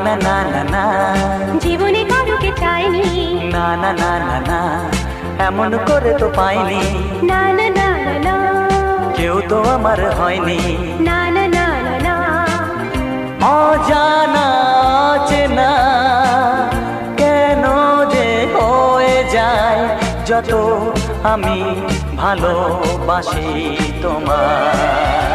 না না না না, জীবনে কারোকে চাইনি। না না না না না, এমন করে তো পাইনি। না না না না না, কেউ তো আমার হয়নি। না না না না না, অজানা চেনা কেন যে হয়ে যায় যত আমি ভালোবাসি তোমায়।